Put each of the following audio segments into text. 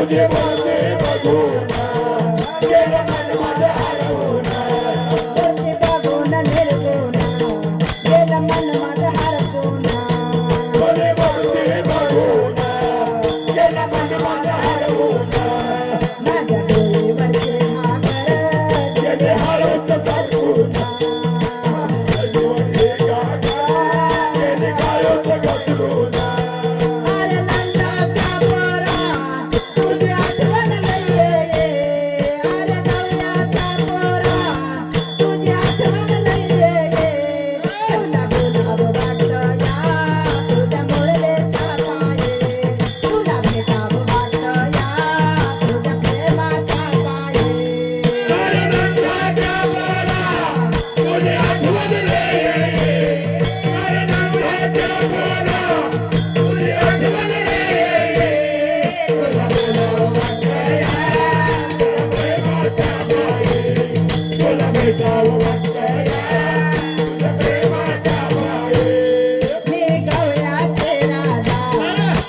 तुझे बोलते बघून गेलं मन माझं हरवून मूर्ती बघून निर्गुण गेलं मन माझं हरपून तुझे बोलते बघून गेलं मन माझं हरवून माझ्या डोळीवरचे घागर गेले हरवून सरकून गेले गायब घसरून अरे नंदाच्या पोरा तुझी आठवण नाहीये अरे गवळ्याच्या पोरा तुझी आठवण नाहीये तुला बोलावं वाटतं या तुझ्या मुरलीच्या पाये तुला भेटावं वाटतं या तुझ्या प्रेमाच्या पाये नंदाच्या पोरा तुझी आठवण नाहीये अरे नंदाच्या पोरा तुझी आठवण नाहीये तुला बोलावं वाटतं या तुझ्या प्रेमाच्या पायी तुला भेटावं वाटतं या तुझ्या प्रेमाच्या पायी मी गवळ्याचे राजा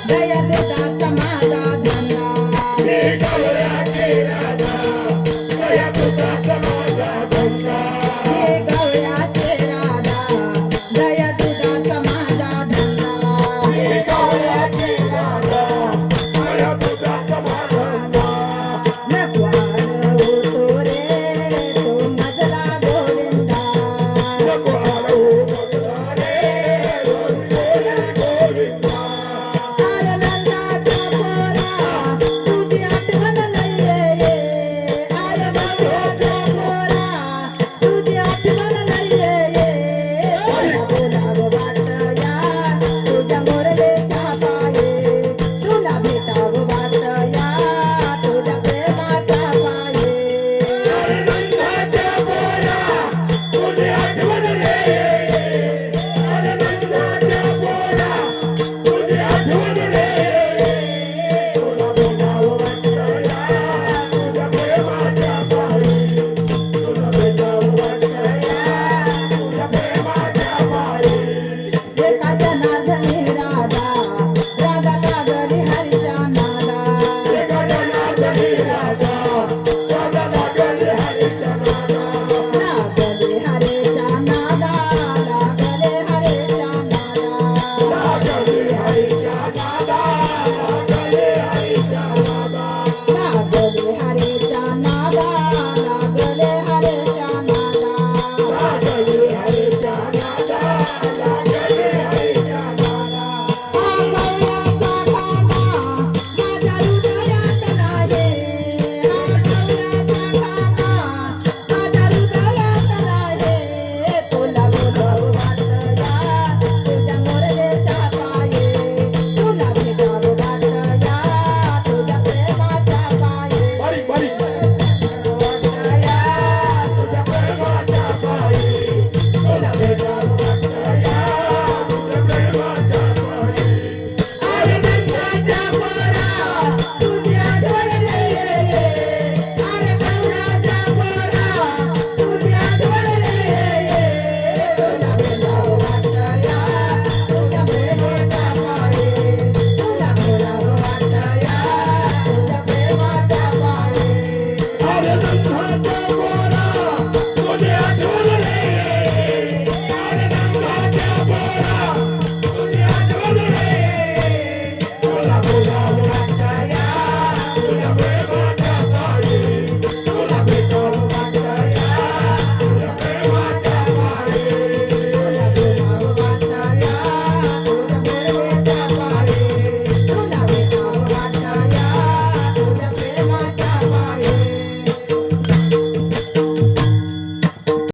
दया दुधाचा माझा धना मी गवळ्याचे राजा दया तुझा